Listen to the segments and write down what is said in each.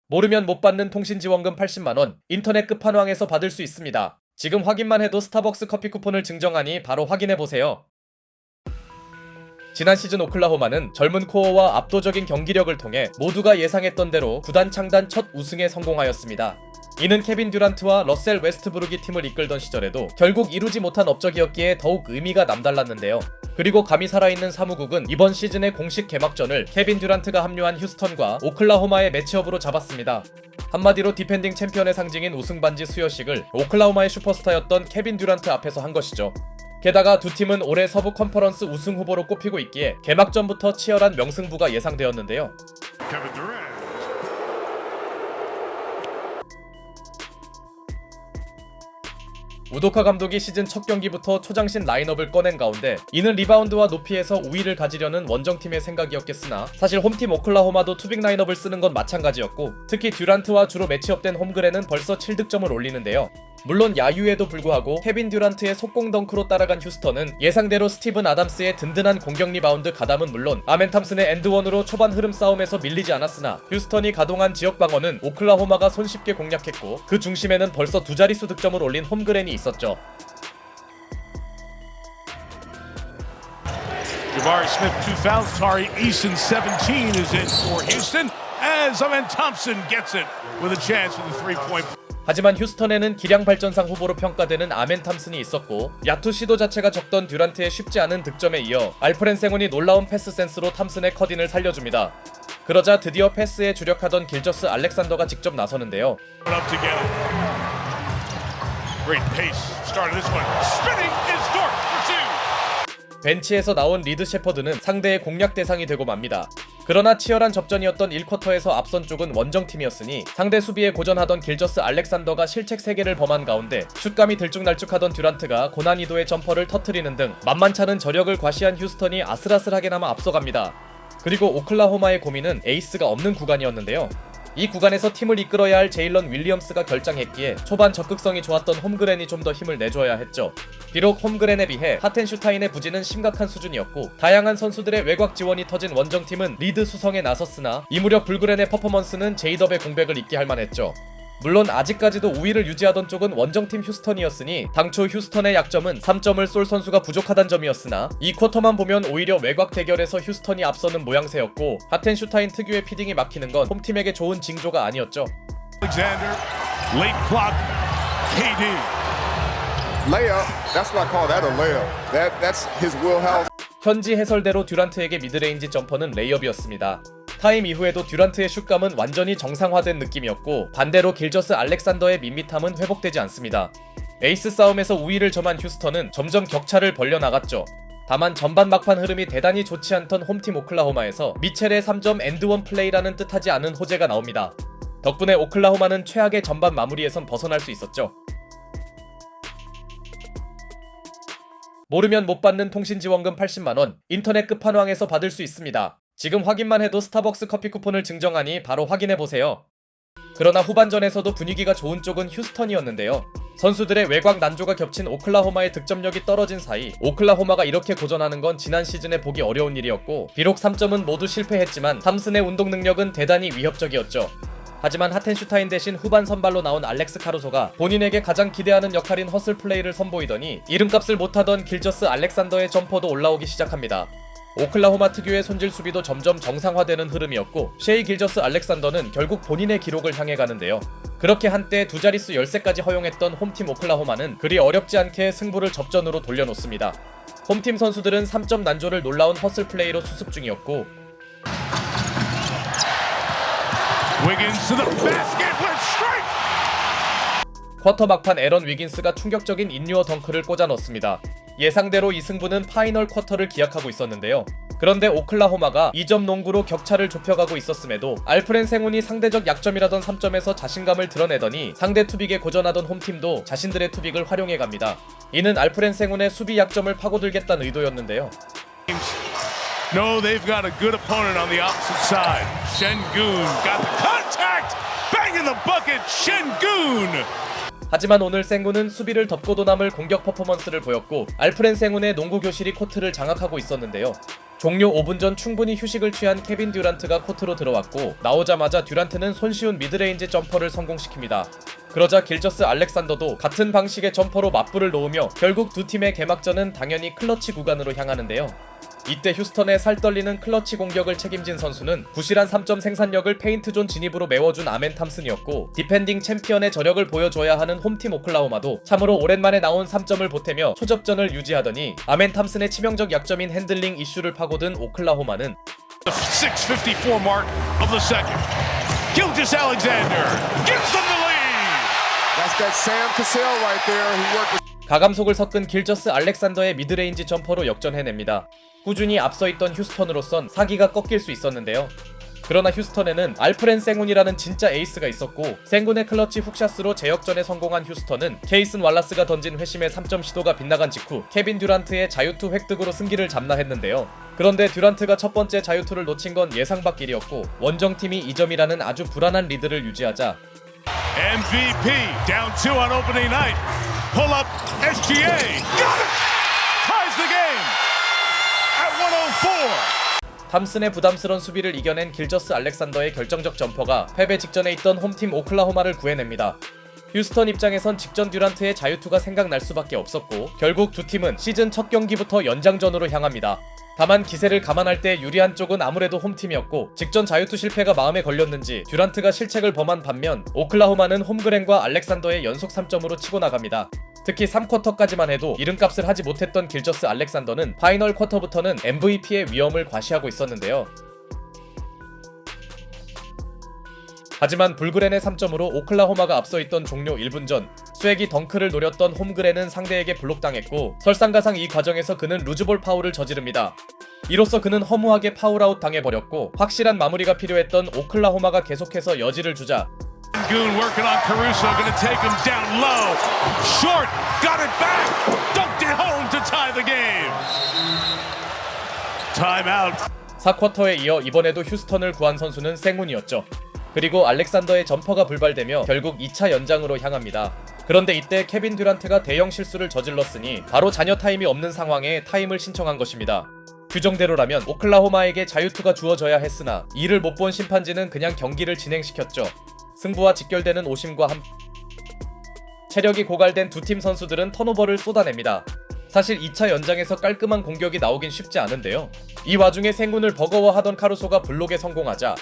모르면 못 받는 통신지원금 80만원, 인터넷 끝판왕에서 받을 수 있습니다. 지금 확인만 해도 스타벅스 커피 쿠폰을 증정하니 바로 확인해보세요. 지난 시즌 오클라호마는 젊은 코어와 압도적인 경기력을 통해 모두가 예상했던 대로 구단 창단 첫 우승에 성공하였습니다. 이는 케빈 듀란트와 러셀 웨스트브룩이 팀을 이끌던 시절에도 결국 이루지 못한 업적이었기에 더욱 의미가 남달랐는데요. 그리고 감이 살아있는 사무국은 이번 시즌의 공식 개막전을 케빈 듀란트가 합류한 휴스턴과 오클라호마의 매치업으로 잡았습니다. 한마디로 디펜딩 챔피언의 상징인 우승반지 수여식을 오클라호마의 슈퍼스타였던 케빈 듀란트 앞에서 한 것이죠. 게다가 두 팀은 올해 서부 컨퍼런스 우승 후보로 꼽히고 있기에 개막전부터 치열한 명승부가 예상되었는데요. 우도카 감독이 시즌 첫 경기부터 초장신 라인업을 꺼낸 가운데 이는 리바운드와 높이에서 우위를 가지려는 원정팀의 생각이었겠으나 사실 홈팀 오클라호마도 투빅 라인업을 쓰는 건 마찬가지였고 특히 듀란트와 주로 매치업된 홈그레는 벌써 7득점을 올리는데요. 물론 야유에도 불구하고 케빈 듀란트의 속공 덩크로 따라간 휴스턴은 예상대로 스티븐 아담스의 든든한 공격 리바운드 가담은 물론 아멘 탐슨의 엔드원으로 초반 흐름 싸움에서 밀리지 않았으나 휴스턴이 가동한 지역 방어는 오클라호마가 손쉽게 공략했고 그 중심에는 벌써 두 자릿수 득점을 올린 홈그랜이 있었죠. Jabari Smith 2 fouls. Tari Eason 17 is in for Houston as Amen Thompson gets it with a chance for the three-point. 하지만 휴스턴에는 기량 발전상 후보로 평가되는 아멘 탐슨이 있었고 야투 시도 자체가 적던 듀란트의 쉽지 않은 득점에 이어 알프렌 생훈이 놀라운 패스 센스로 탐슨의 컷인을 살려줍니다. 그러자 드디어 패스에 주력하던 길저스 알렉산더가 직접 나서는데요. 벤치에서 나온 리드 셰퍼드는 상대의 공략 대상이 되고 맙니다. 그러나 치열한 접전이었던 1쿼터에서 앞선 쪽은 원정팀이었으니 상대 수비에 고전하던 길저스 알렉산더가 실책 3개를 범한 가운데 슛감이 들쭉날쭉하던 듀란트가 고난이도의 점퍼를 터트리는 등 만만찮은 저력을 과시한 휴스턴이 아슬아슬하게나마 앞서갑니다. 그리고 오클라호마의 고민은 에이스가 없는 구간이었는데요. 이 구간에서 팀을 이끌어야 할 제일런 윌리엄스가 결장했기에 초반 적극성이 좋았던 홈그랜이 좀 더 힘을 내줘야 했죠. 비록 홈그랜에 비해 하텐슈타인의 부진은 심각한 수준이었고 다양한 선수들의 외곽 지원이 터진 원정팀은 리드 수성에 나섰으나 이 무렵 불그랜의 퍼포먼스는 제이덥의 공백을 잊게 할 만했죠. 물론 아직까지도 우위를 유지하던 쪽은 원정팀 휴스턴이었으니 당초 휴스턴의 약점은 3점을 쏠 선수가 부족하단 점이었으나 이 쿼터만 보면 오히려 외곽 대결에서 휴스턴이 앞서는 모양새였고 하텐슈타인 특유의 피딩이 막히는 건 홈팀에게 좋은 징조가 아니었죠. Alexander, late clock, KD. Layup. That's what I call that a layup. That's his wheelhouse. 현지 해설대로 듀란트에게 미드레인지 점퍼는 레이업이었습니다. 타임 이후에도 듀란트의 슛감은 완전히 정상화된 느낌이었고 반대로 길저스 알렉산더의 밋밋함은 회복되지 않습니다. 에이스 싸움에서 우위를 점한 휴스턴은 점점 격차를 벌려나갔죠. 다만 전반 막판 흐름이 대단히 좋지 않던 홈팀 오클라호마에서 미첼의 3점 엔드원 플레이라는 뜻하지 않은 호재가 나옵니다. 덕분에 오클라호마는 최악의 전반 마무리에선 벗어날 수 있었죠. 모르면 못 받는 통신지원금 80만원, 인터넷 끝판왕에서 받을 수 있습니다. 지금 확인만 해도 스타벅스 커피 쿠폰을 증정하니 바로 확인해보세요. 그러나 후반전에서도 분위기가 좋은 쪽은 휴스턴이었는데요. 선수들의 외곽 난조가 겹친 오클라호마의 득점력이 떨어진 사이 오클라호마가 이렇게 고전하는 건 지난 시즌에 보기 어려운 일이었고 비록 3점은 모두 실패했지만 탐슨의 운동 능력은 대단히 위협적이었죠. 하지만 하텐슈타인 대신 후반 선발로 나온 알렉스 카루소가 본인에게 가장 기대하는 역할인 허슬 플레이를 선보이더니 이름값을 못하던 길저스 알렉산더의 점퍼도 올라오기 시작합니다. 오클라호마 특유의 손질 수비도 점점 정상화되는 흐름이었고 셰이 길저스 알렉산더는 결국 본인의 기록을 향해 가는데요. 그렇게 한때 두 자릿수 13까지 허용했던 홈팀 오클라호마는 그리 어렵지 않게 승부를 접전으로 돌려놓습니다. 홈팀 선수들은 3점 난조를 놀라운 허슬 플레이로 수습 중이었고 쿼터 막판 에런 위긴스가 충격적인 인류어 덩크를 꽂아 넣습니다. 예상대로 이 승부는 파이널 쿼터를 기약하고 있었는데요. 그런데 오클라호마가 2점 농구로 격차를 좁혀가고 있었음에도 알프렌 생훈이 상대적 약점이라던 3점에서 자신감을 드러내더니 상대 투빅에 고전하던 홈팀도 자신들의 투빅을 활용해갑니다. 이는 알프렌 생훈의 수비 약점을 파고들겠다는 의도였는데요. No, they've got a good opponent on the opposite side. Şengün got the contact. Bang in the bucket. Şengün. 하지만 오늘 생군은 수비를 덮고도 남을 공격 퍼포먼스를 보였고 알프렌 생군의 농구 교실이 코트를 장악하고 있었는데요. 종료 5분 전 충분히 휴식을 취한 케빈 듀란트가 코트로 들어왔고 나오자마자 듀란트는 손쉬운 미드레인지 점퍼를 성공시킵니다. 그러자 길저스 알렉산더도 같은 방식의 점퍼로 맞불을 놓으며 결국 두 팀의 개막전은 당연히 클러치 구간으로 향하는데요. 이때 휴스턴의 살떨리는 클러치 공격을 책임진 선수는 부실한 3점 생산력을 페인트존 진입으로 메워준 아멘 탐슨이었고 디펜딩 챔피언의 저력을 보여줘야 하는 홈팀 오클라호마도 참으로 오랜만에 나온 3점을 보태며 초접전을 유지하더니 아멘 탐슨의 치명적 약점인 핸들링 이슈를 파고든 오클라호마는 The 6:54 mark of the second. Gilgeous-Alexander gives them the lead. That's that Sam Cassell right there. He worked with 가감속을 섞은 길저스 알렉산더의 미드레인지 점퍼로 역전해냅니다. 꾸준히 앞서 있던 휴스턴으로선 사기가 꺾일 수 있었는데요. 그러나 휴스턴에는 알프렌 생군이라는 진짜 에이스가 있었고 생군의 클러치 훅샷으로 재역전에 성공한 휴스턴은 케이슨 왈라스가 던진 회심의 3점 시도가 빗나간 직후 케빈 듀란트의 자유투 획득으로 승기를 잡나 했는데요. 그런데 듀란트가 첫 번째 자유투를 놓친 건 예상 밖 일이었고 원정팀이 2점이라는 아주 불안한 리드를 유지하자 MVP down 2 on opening night. Pull up SGA. Got it. Ties the game at 104. 탐슨의 부담스런 수비를 이겨낸 길저스 알렉산더의 결정적 점퍼가 패배 직전에 있던 홈팀 오클라호마를 구해냅니다. 휴스턴 입장에선 직전 듀란트의 자유투가 생각날 수밖에 없었고 결국 두 팀은 시즌 첫 경기부터 연장전으로 향합니다. 다만 기세를 감안할 때 유리한 쪽은 아무래도 홈팀이었고 직전 자유투 실패가 마음에 걸렸는지 듀란트가 실책을 범한 반면 오클라호마는 홈그랜과 알렉산더의 연속 3점으로 치고 나갑니다. 특히 3쿼터까지만 해도 이름값을 하지 못했던 길저스 알렉산더는 파이널 쿼터부터는 MVP의 위험을 과시하고 있었는데요. 하지만 불그랜의 3점으로 오클라호마가 앞서 있던 종료 1분 전 스웩이 덩크를 노렸던 홈그랜은 상대에게 블록당했고 설상가상 이 과정에서 그는 루즈볼 파울을 저지릅니다. 이로써 그는 허무하게 파울아웃 당해버렸고 확실한 마무리가 필요했던 오클라호마가 계속해서 여지를 주자 Goon working on Caruso, gonna take him down low. Short, got it back, dunked it home to tie the game. Timeout. 4쿼터에 이어 이번에도 휴스턴을 구한 선수는 생군이었죠. 그리고 알렉산더의 점퍼가 불발되며 결국 2차 연장으로 향합니다. 그런데 이때 케빈 듀란트가 대형 실수를 저질렀으니 바로 잔여 타임이 없는 상황에 타임을 신청한 것입니다. 규정대로라면 오클라호마에게 자유투가 주어져야 했으나 이를 못 본 심판진은 그냥 경기를 진행시켰죠. 승부와 직결되는 오심과 체력이 고갈된 두 팀 선수들은 턴오버를 쏟아냅니다. 사실 2차 연장에서 깔끔한 공격이 나오긴 쉽지 않은데요. 이 와중에 생군을 버거워하던 카루소가 블록에 성공하자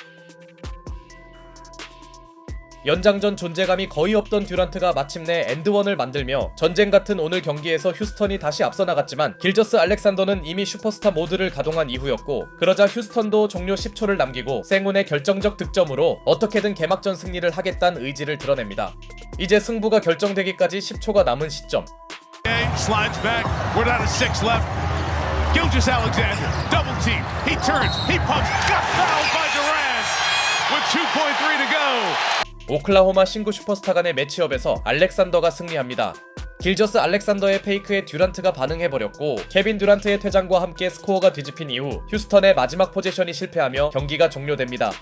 연장전 존재감이 거의 없던 듀란트가 마침내 엔드원을 만들며 전쟁 같은 오늘 경기에서 휴스턴이 다시 앞서 나갔지만 길저스 알렉산더는 이미 슈퍼스타 모드를 가동한 이후였고 그러자 휴스턴도 종료 10초를 남기고 생군의 결정적 득점으로 어떻게든 개막전 승리를 하겠다는 의지를 드러냅니다. 이제 승부가 결정되기까지 10초가 남은 시점 Slides back. We're down to 6 left. Gilgeous-Alexander, double team. He turns, he pumps, got fouled by Durant with 2.3 to go. 오클라호마 신구 슈퍼스타 간의 매치업에서 알렉산더가 승리합니다. 길저스 알렉산더의 페이크에 듀란트가 반응해버렸고 케빈 듀란트의 퇴장과 함께 스코어가 뒤집힌 이후 휴스턴의 마지막 포제션이 실패하며 경기가 종료됩니다.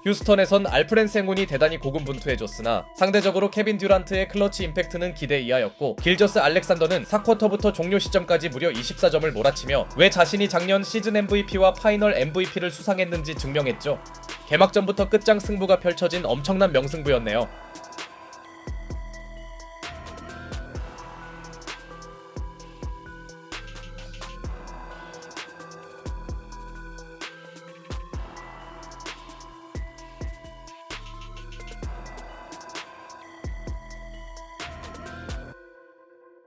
휴스턴에선 알프렌 생군이 대단히 고군분투해줬으나 상대적으로 케빈 듀란트의 클러치 임팩트는 기대 이하였고 길저스 알렉산더는 4쿼터부터 종료 시점까지 무려 24점을 몰아치며 왜 자신이 작년 시즌 MVP와 파이널 MVP를 수상했는지 증명했죠. 개막전부터 끝장 승부가 펼쳐진 엄청난 명승부였네요.